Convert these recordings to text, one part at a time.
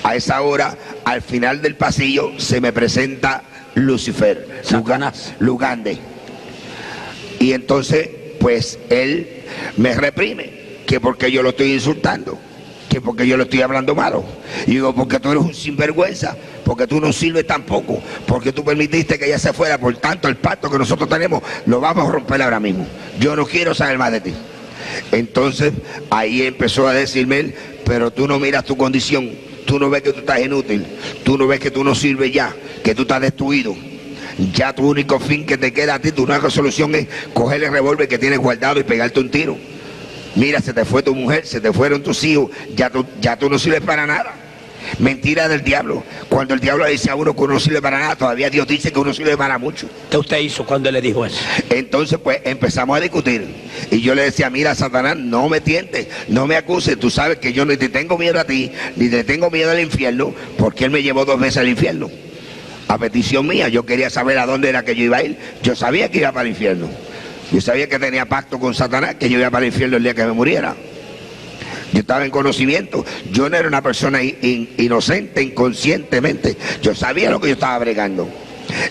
A esa hora, al final del pasillo, se me presenta Lucifer, Lugande. Y entonces, pues, él me reprime, que porque yo lo estoy insultando, que porque yo le estoy hablando malo. Y digo, porque tú eres un sinvergüenza, porque tú no sirves tampoco, porque tú permitiste que ella se fuera. Por tanto, el pacto que nosotros tenemos lo vamos a romper ahora mismo. Yo no quiero saber más de ti. Entonces ahí empezó a decirme él, pero tú no miras tu condición, tú no ves que tú estás inútil, tú no ves que tú no sirves ya, que tú estás destruido. Ya tu único fin que te queda a ti, tu única solución es coger el revólver que tienes guardado y pegarte un tiro. Mira, se te fue tu mujer, se te fueron tus hijos, ya tú no sirves para nada. Mentira del diablo. Cuando el diablo le dice a uno que uno no sirve para nada, todavía Dios dice que uno sirve para mucho. ¿Qué usted hizo cuando le dijo eso? Entonces pues empezamos a discutir y yo le decía, mira Satanás, no me tientes, no me acuses, tú sabes que yo ni te tengo miedo a ti, ni te tengo miedo al infierno, porque él me llevó 2 veces al infierno. A petición mía, yo quería saber a dónde era que yo iba a ir. Yo sabía que iba para el infierno. Yo sabía que tenía pacto con Satanás, que yo iba para el infierno el día que me muriera. Yo estaba en conocimiento. Yo no era una persona inocente, inconscientemente. Yo sabía lo que yo estaba bregando.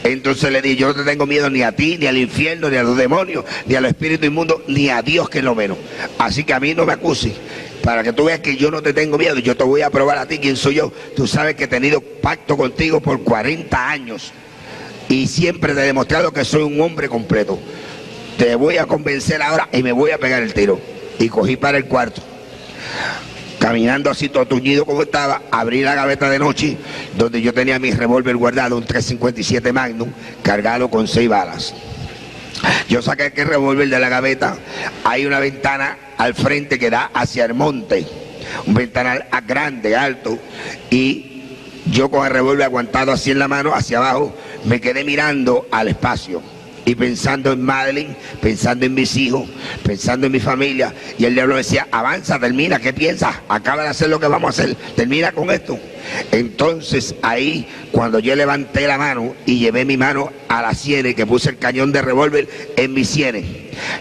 Entonces le dije, yo no te tengo miedo ni a ti, ni al infierno, ni a los demonios, ni a los espíritus inmundos, ni a Dios, que es lo menos. Así que a mí no me acuses. Para que tú veas que yo no te tengo miedo, yo te voy a probar a ti quién soy yo. Tú sabes que he tenido pacto contigo por 40 años y siempre te he demostrado que soy un hombre completo. Te voy a convencer ahora y me voy a pegar el tiro. Y cogí para el cuarto. Caminando así todo tuñido como estaba, abrí la gaveta de noche donde yo tenía mi revólver guardado, un 357 Magnum, cargado con 6 balas. Yo saqué aquel revólver de la gaveta. Hay una ventana al frente que da hacia el monte, un ventanal grande, alto, y yo con el revólver aguantado así en la mano, hacia abajo, me quedé mirando al espacio y pensando en Madeline, pensando en mis hijos, pensando en mi familia. Y el diablo me decía, avanza, termina, ¿qué piensas? Acaba de hacer lo que vamos a hacer, termina con esto. Entonces ahí, cuando yo levanté la mano y llevé mi mano a las sienes, que puse el cañón de revólver en mis sienes,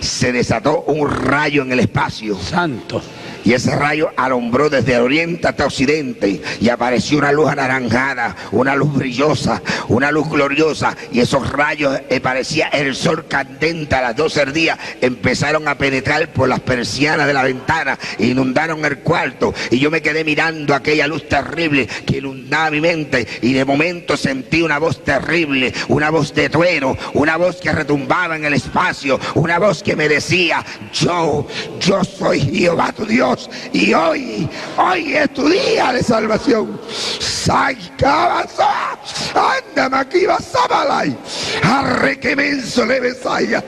se desató un rayo en el espacio. Santo. Y ese rayo alumbró desde el oriente hasta occidente y apareció una luz anaranjada, una luz brillosa, una luz gloriosa, y esos rayos parecía el sol candente a las 12 del día. Empezaron a penetrar por las persianas de la ventana, inundaron el cuarto, y yo me quedé mirando aquella luz terrible que inundaba mi mente, y de momento sentí una voz terrible, una voz de trueno, una voz que retumbaba en el espacio, una voz que me decía, yo soy Jehová tu Dios, y hoy es tu día de salvación. Anda, maquiva sabalay, arre que menso le besaya,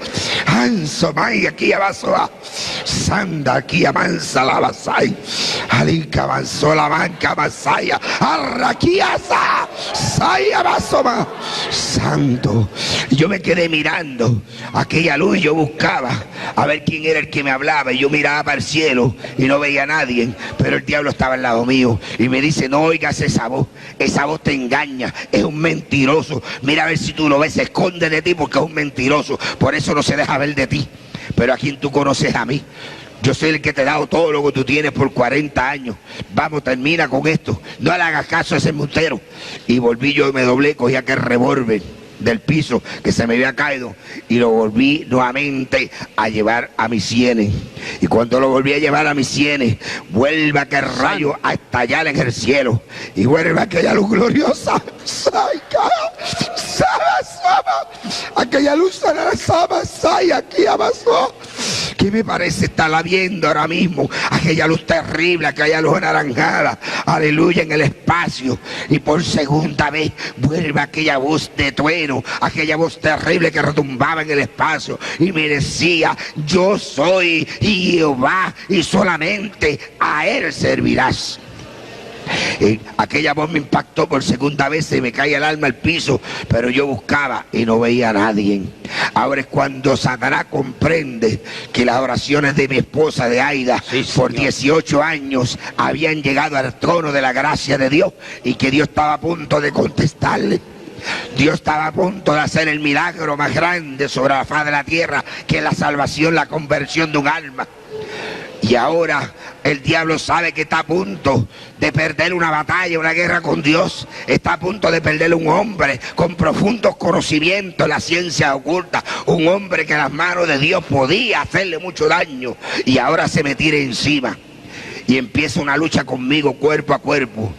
anso may aquí abasoa, sanda aquí amansa la basay, alica avanzó la manca masaya, arraquiasa, saya basoma, santo. Yo me quedé mirando aquella luz y yo buscaba a ver quién era el que me hablaba, y yo miraba para el cielo y no veía a nadie, pero el diablo estaba al lado mío y me dice, no oigas esa voz te engaña, es un mentiroso, mira a ver si tú lo ves, se esconde de ti porque es un mentiroso, por eso no se deja ver de ti. Pero a quien tú conoces, a mí. Yo soy el que te he dado todo lo que tú tienes por 40 años. Vamos, termina con esto, no le hagas caso a ese embustero. Y volví yo y me doblé, cogí aquel revólver del piso que se me había caído y lo volví nuevamente a llevar a mis sienes. Y cuando lo volví a llevar a mis sienes, vuelve aquel rayo a estallar en el cielo y vuelve aquella luz gloriosa, aquella luz aquí abajo, que me parece estarla viendo ahora mismo, aquella luz terrible, aquella luz anaranjada, aleluya, en el espacio. Y por segunda vez vuelve aquella voz de trueno, aquella voz terrible que retumbaba en el espacio y me decía, yo soy Jehová y solamente a él servirás. Aquella voz me impactó por segunda vez y me cae el alma al piso, pero yo buscaba y no veía a nadie. Ahora es cuando Satanás comprende que las oraciones de mi esposa, de Aida, por 18 años habían llegado al trono de la gracia de Dios y que Dios estaba a punto de contestarle. Dios estaba a punto de hacer el milagro más grande sobre la faz de la tierra, que es la salvación, la conversión de un alma. Y ahora el diablo sabe que está a punto de perder una batalla, una guerra con Dios. Está a punto de perder un hombre con profundos conocimientos en la ciencia oculta. Un hombre que en las manos de Dios podía hacerle mucho daño. Y ahora se me tira encima. Y empieza una lucha conmigo cuerpo a cuerpo.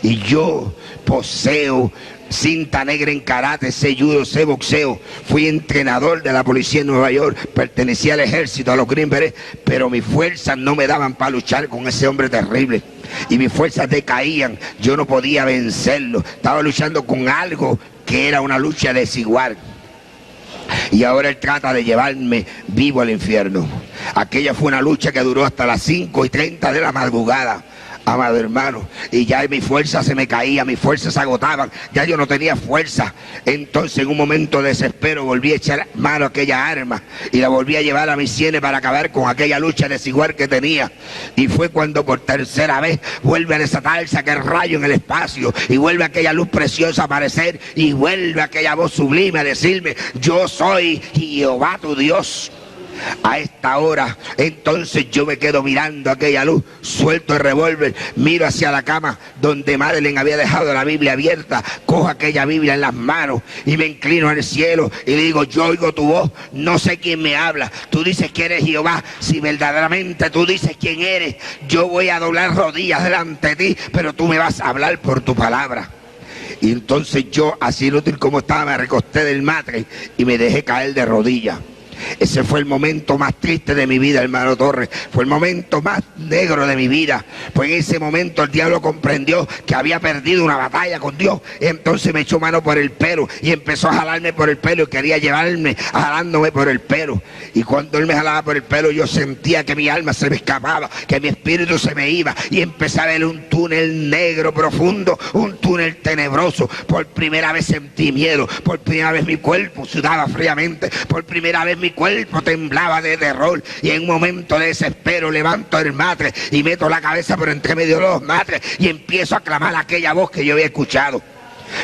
Y yo poseo cinta negra en karate, sé judo, sé boxeo. Fui entrenador de la policía en Nueva York, pertenecía al ejército, a los Green Berets, pero mis fuerzas no me daban para luchar con ese hombre terrible. Y mis fuerzas decaían, yo no podía vencerlo. Estaba luchando con algo que era una lucha desigual. Y ahora él trata de llevarme vivo al infierno. Aquella fue una lucha que duró hasta las 5:30 de la madrugada, amado hermano, y ya mis fuerzas se me caían, mis fuerzas se agotaban, ya yo no tenía fuerza. Entonces en un momento de desespero volví a echar mano a aquella arma y la volví a llevar a mis sienes para acabar con aquella lucha desigual que tenía. Y fue cuando por tercera vez vuelve a desatarse aquel rayo en el espacio y vuelve aquella luz preciosa a aparecer y vuelve aquella voz sublime a decirme: yo soy Jehová tu Dios. A esta hora, entonces yo me quedo mirando aquella luz, suelto el revólver, miro hacia la cama donde Madeleine había dejado la Biblia abierta, cojo aquella Biblia en las manos y me inclino al cielo y le digo: yo oigo tu voz, no sé quién me habla, tú dices que eres Jehová, si verdaderamente tú dices quién eres, yo voy a doblar rodillas delante de ti, pero tú me vas a hablar por tu palabra. Y entonces yo, así inútil como estaba, me recosté del matre y me dejé caer de rodillas. Ese fue el momento más triste de mi vida, hermano Torres. Fue el momento más negro de mi vida. Pues en ese momento el diablo comprendió que había perdido una batalla con Dios. Entonces me echó mano por el pelo y empezó a jalarme por el pelo y quería llevarme jalándome por el pelo. Y cuando él me jalaba por el pelo, yo sentía que mi alma se me escapaba, que mi espíritu se me iba, y empecé a ver un túnel negro profundo, un túnel tenebroso. Por primera vez sentí miedo, por primera vez mi cuerpo sudaba fríamente, por primera vez mi cuerpo temblaba de terror, y en un momento de desespero levanto el matre y meto la cabeza por entre medio de los matres y empiezo a clamar aquella voz que yo había escuchado.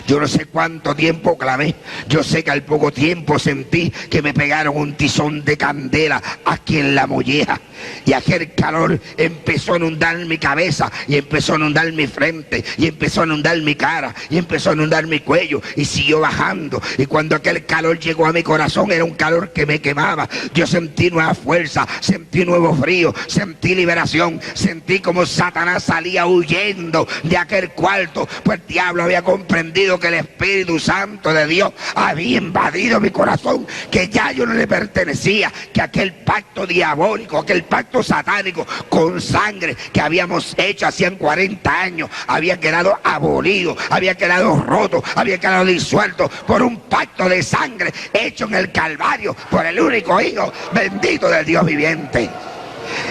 Yo no sé cuánto tiempo clamé, yo sé que al poco tiempo sentí que me pegaron un tizón de candela aquí en la molleja, y aquel calor empezó a inundar mi cabeza y empezó a inundar mi frente y empezó a inundar mi cara y empezó a inundar mi cuello y siguió bajando. Y cuando aquel calor llegó a mi corazón, era un calor que me quemaba. Yo sentí nueva fuerza, sentí nuevo frío, sentí liberación, sentí como Satanás salía huyendo de aquel cuarto, pues el diablo había comprendido que el Espíritu Santo de Dios había invadido mi corazón, que ya yo no le pertenecía, que aquel pacto diabólico, aquel pacto satánico con sangre que habíamos hecho hacían 40 años había quedado abolido, había quedado roto, había quedado disuelto por un pacto de sangre hecho en el Calvario por el único Hijo bendito del Dios viviente.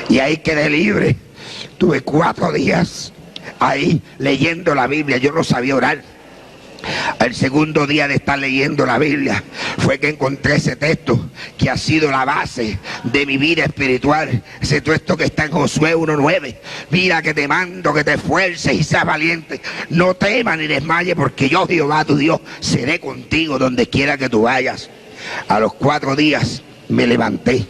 Y ahí quedé libre. Tuve 4 días ahí leyendo la Biblia. Yo no sabía orar. El segundo día de estar leyendo la Biblia fue que encontré ese texto que ha sido la base de mi vida espiritual. Ese texto que está en Josué 1:9. Mira que te mando que te esfuerces y seas valiente. No temas ni desmayes, porque yo, Jehová tu Dios, seré contigo donde quiera que tú vayas. A los 4 días me levanté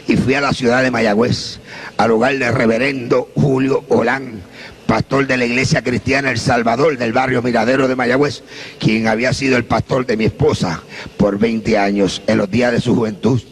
y fui a la ciudad de Mayagüez, al hogar del reverendo Julio Olán, pastor de la iglesia cristiana El Salvador del barrio Miradero de Mayagüez, quien había sido el pastor de mi esposa por 20 años en los días de su juventud.